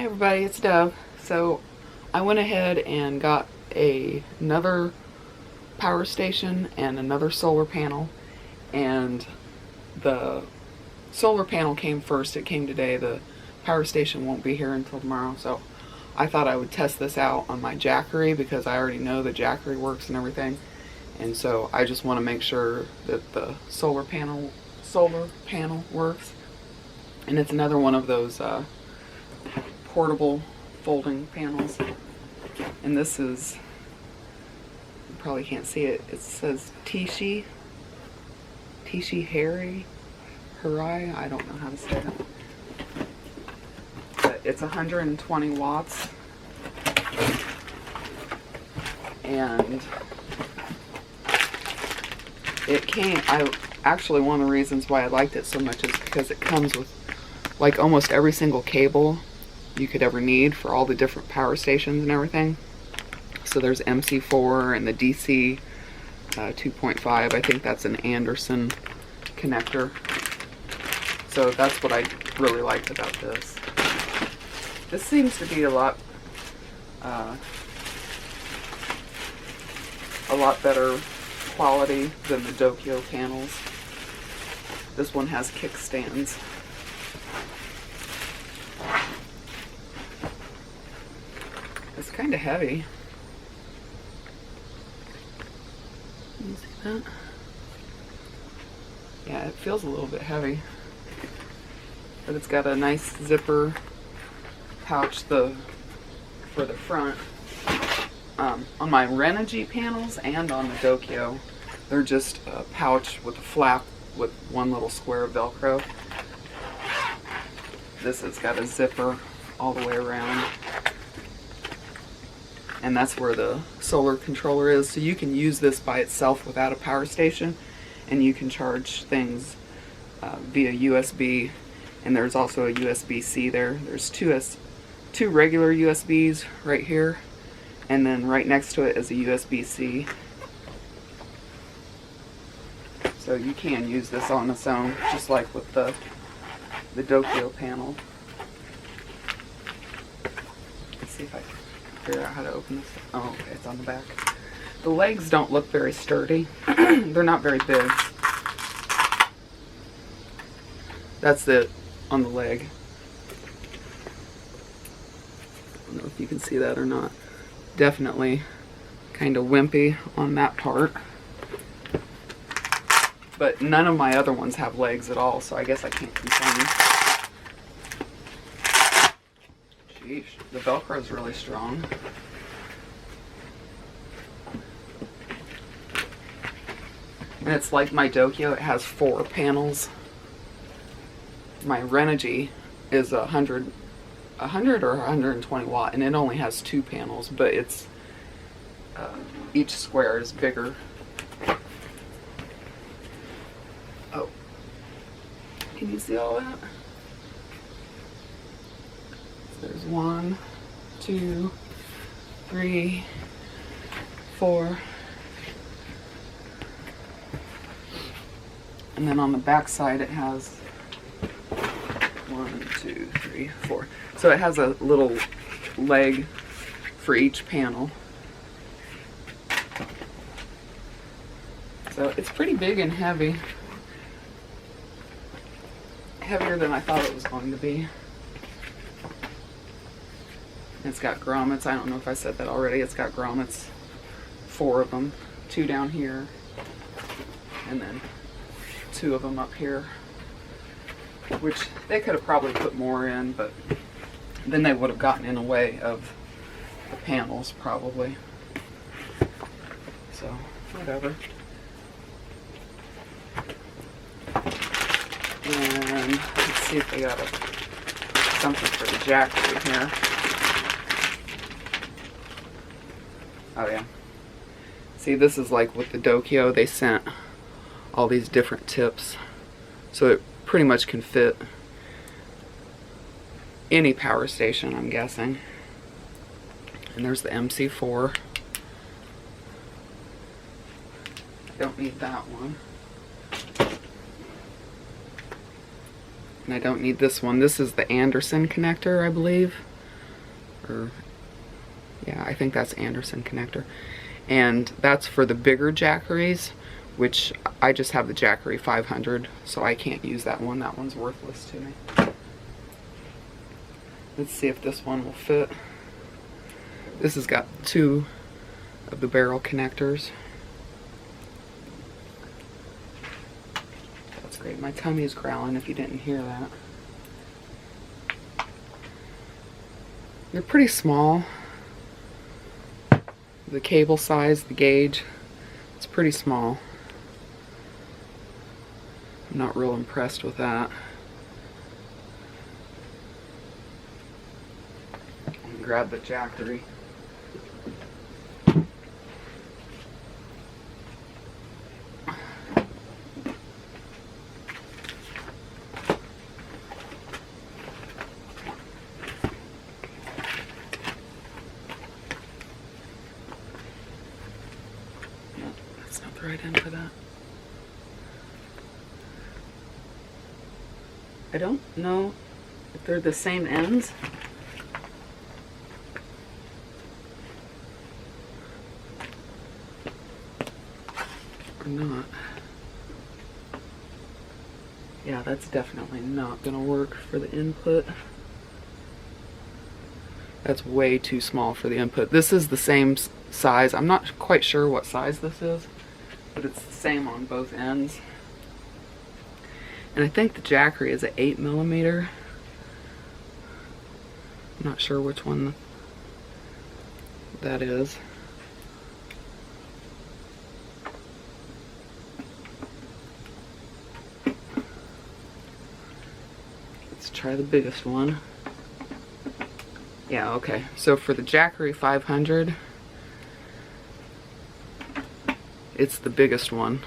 Hi everybody, it's Dove. So I went ahead and got another power station and another solar panel, and the solar panel came first. It came today. The power station won't be here until tomorrow, so I thought I would test this out on my Jackery because I already know the Jackery works and everything, and so I just want to make sure that the solar panel works. And it's another one of those portable folding panels, and this is, you probably can't see it, it says Tishi Hery, I don't know how to say that, but it's 120 watts, and it came, actually one of the reasons why I liked it so much is because it comes with like almost every single cable you could ever need for all the different power stations and everything. So there's MC4 and the DC 2.5. I think that's an Anderson connector. So that's what I really liked about this. This seems to be a lot better quality than the Dokyo panels. This one has kickstands. It's kind of heavy. Can you see that? Yeah, it feels a little bit heavy. But it's got a nice zipper pouch for the front. On my Renogy panels and on the Dokyo, they're just a pouch with a flap with one little square of Velcro. This has got a zipper all the way around. And that's where the solar controller is. So you can use this by itself without a power station, and you can charge things via USB. And there's also a USB-C there. There's two regular USBs right here, and then right next to it is a USB-C. So you can use this on its own, just like with the Dokyo panel. Let's see if I can figure out how to open this. Oh, okay, it's on the back. The legs don't look very sturdy. They're not very big. That's it on the leg. I don't know if you can see that or not. Definitely kind of wimpy on that part. But none of my other ones have legs at all, so I guess I can't complain. Sheesh, the Velcro is really strong. And it's like my Dokyo, it has 4 panels. My Renogy is 100 or 120 watt, and it only has 2 panels, but it's each square is bigger. Oh, can you see all that? There's 1, 2, 3, 4. And then on the back side it has 1, 2, 3, 4. So it has a little leg for each panel. So it's pretty big and heavy. Heavier than I thought it was going to be. It's got grommets. I don't know if I said that already. It's got grommets, 4 of them, 2 down here, and then 2 of them up here, which they could have probably put more in, but then they would have gotten in the way of the panels probably. So, whatever. And let's see if they got something for the Jackery here. Oh yeah. See, this is like with the Dokyo, they sent all these different tips. So it pretty much can fit any power station, I'm guessing. And there's the MC4. I don't need that one. And I don't need this one. This is the Anderson connector, I believe. or yeah, I think that's Anderson connector. And that's for the bigger Jackeries, which I just have the Jackery 500, so I can't use that one. That one's worthless to me. Let's see if this one will fit. This has got 2 of the barrel connectors. That's great. My tummy is growling if you didn't hear that. They're pretty small. The cable size, the gauge, it's pretty small. I'm not real impressed with that. Grab the Jackery. No, that's not the right end for that. I don't know if they're the same ends. Or not. Yeah, that's definitely not gonna work for the input. That's way too small for the input. This is the same size. I'm not quite sure what size this is, but it's the same on both ends. And I think the Jackery is an 8mm. I'm not sure which one that is. Let's try the biggest one. Yeah, okay. So for the Jackery 500, it's the biggest one.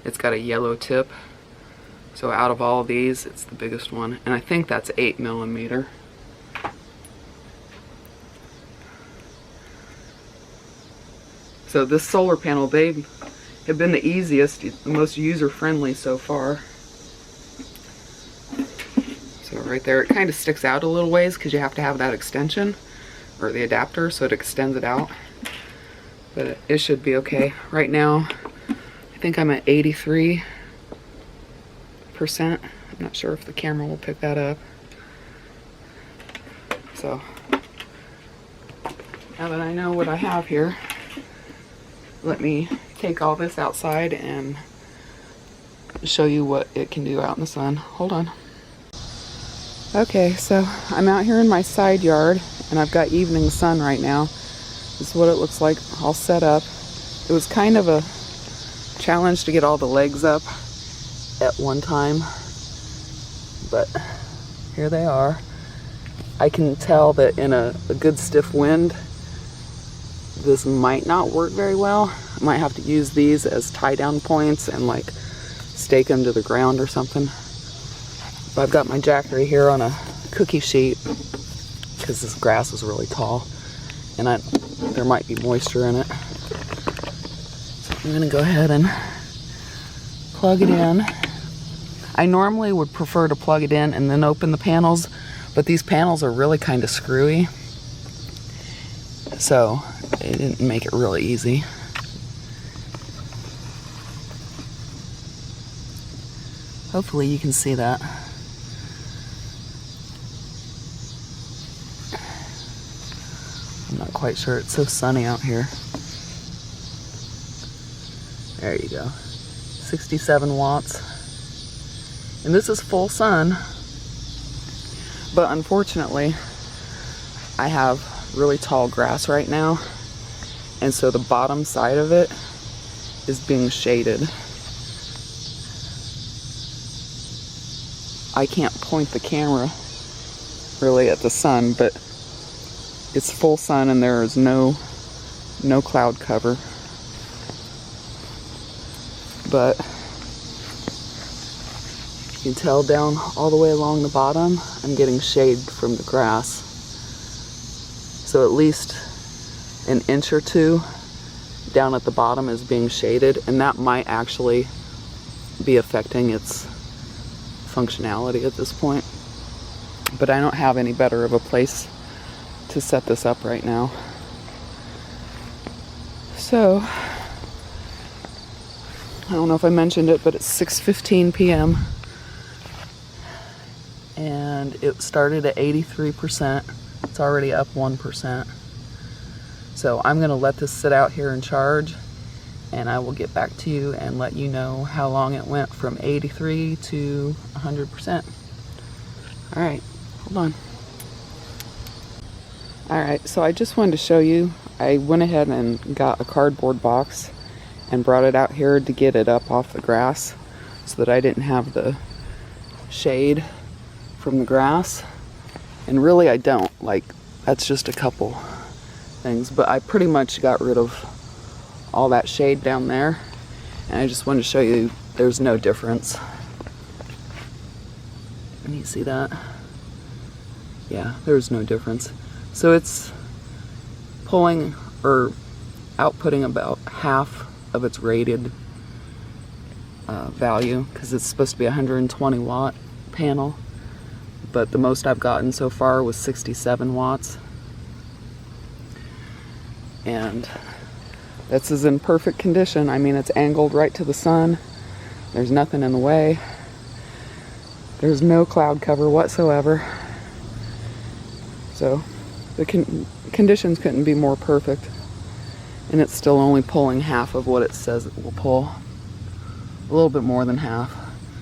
It's got a yellow tip. So out of all these, it's the biggest one. And I think that's 8mm. So this solar panel, they have been the easiest, the most user-friendly so far. So right there, it kind of sticks out a little ways because you have to have that extension, or the adapter, so it extends it out. But it should be okay. Right now, I think I'm at 83%. I'm not sure if the camera will pick that up. So, now that I know what I have here, let me take all this outside and show you what it can do out in the sun. Hold on. Okay, so I'm out here in my side yard and I've got evening sun right now. This is what it looks like all set up. It was kind of a challenge to get all the legs up at one time, but here they are. I can tell that in a good stiff wind, this might not work very well. I might have to use these as tie down points and like stake them to the ground or something. But I've got my Jackery here on a cookie sheet because this grass is really tall and there might be moisture in it. So I'm gonna go ahead and plug it in. I normally would prefer to plug it in and then open the panels, but these panels are really kind of screwy, so it didn't make it really easy. Hopefully you can see that. I'm not quite sure, it's so sunny out here. There you go, 67 watts. And this is full sun, but unfortunately I have really tall grass right now, and so the bottom side of it is being shaded. I can't point the camera really at the sun, but it's full sun and there is no cloud cover. But you can tell down all the way along the bottom, I'm getting shade from the grass. So at least an inch or two down at the bottom is being shaded, and that might actually be affecting its functionality at this point. But I don't have any better of a place to set this up right now. So, I don't know if I mentioned it, but it's 6:15 p.m. and it started at 83%. It's already up 1%. So I'm gonna let this sit out here and charge, and I will get back to you and let you know how long it went from 83 to 100%. All right, hold on. All right, so I just wanted to show you, I went ahead and got a cardboard box and brought it out here to get it up off the grass so that I didn't have the shade from the grass. And really I don't, like, that's just a couple things, but I pretty much got rid of all that shade down there, and I just wanted to show you there's no difference. Can you see that? Yeah, there's no difference. So it's pulling or outputting about half of its rated value, because it's supposed to be a 120 watt panel, but the most I've gotten so far was 67 watts. And this is in perfect condition. I mean, it's angled right to the sun. There's nothing in the way. There's no cloud cover whatsoever. So the conditions couldn't be more perfect. And it's still only pulling half of what it says it will pull. A little bit more than half.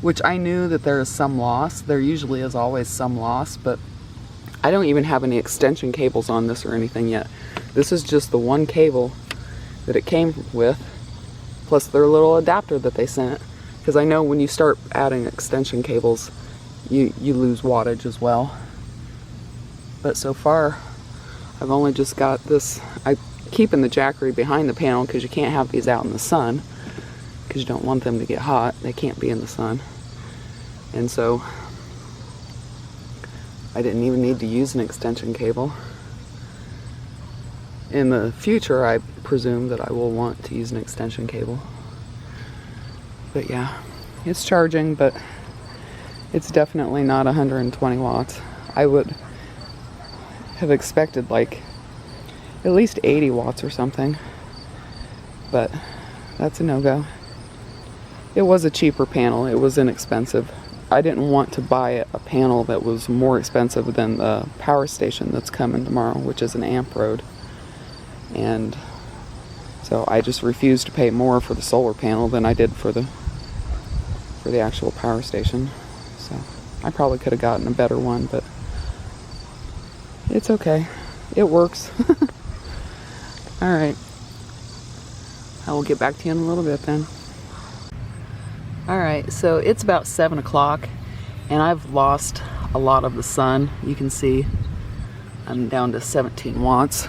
Which I knew that there is some loss. There usually is always some loss, but I don't even have any extension cables on this or anything yet. This is just the one cable that it came with, plus their little adapter that they sent. Because I know when you start adding extension cables, you lose wattage as well. But so far, I've only just got this. I'm keeping the Jackery behind the panel because you can't have these out in the sun, because you don't want them to get hot. They can't be in the sun. And so I didn't even need to use an extension cable. In the future, I presume that I will want to use an extension cable. But yeah, it's charging, but it's definitely not 120 watts. I would have expected like at least 80 watts or something, but that's a no-go. It was a cheaper panel. It was inexpensive. I didn't want to buy a panel that was more expensive than the power station that's coming tomorrow, which is an Amproad. And so I just refused to pay more for the solar panel than I did for the actual power station. So I probably could have gotten a better one, but it's okay. It works. All right. I will get back to you in a little bit then. All right, so it's about 7 o'clock and I've lost a lot of the sun. You can see I'm down to 17 watts.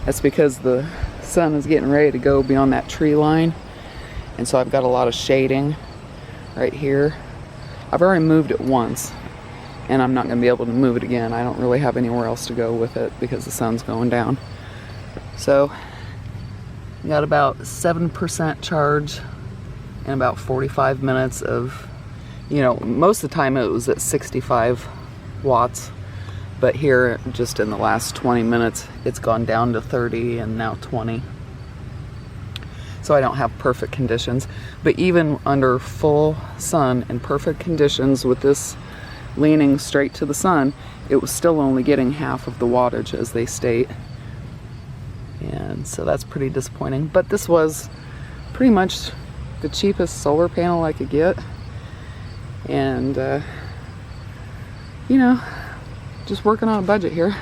That's because the sun is getting ready to go beyond that tree line. And so I've got a lot of shading right here. I've already moved it once and I'm not gonna be able to move it again. I don't really have anywhere else to go with it because the sun's going down. So I got about 7% charge in about 45 minutes of, you know, most of the time it was at 65 watts, but here just in the last 20 minutes it's gone down to 30 and now 20. So I don't have perfect conditions, but even under full sun and perfect conditions with this leaning straight to the sun, it was still only getting half of the wattage as they state. And so that's pretty disappointing, but this was pretty much the cheapest solar panel I could get, and you know, just working on a budget here,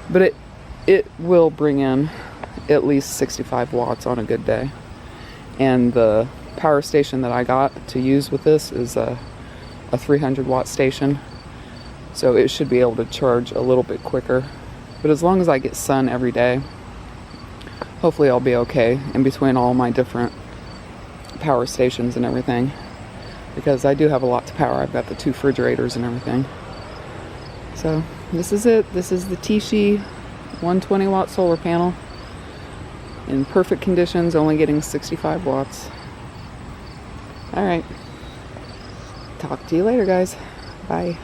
but it will bring in at least 65 watts on a good day. And the power station that I got to use with this is a 300 watt station, so it should be able to charge a little bit quicker. But as long as I get sun every day, hopefully I'll be okay in between all my different power stations and everything, because I do have a lot to power. I've got the 2 refrigerators and everything. So this is it. This is the Tishi 120 watt solar panel in perfect conditions, only getting 65 watts. All right, talk to you later, guys. Bye.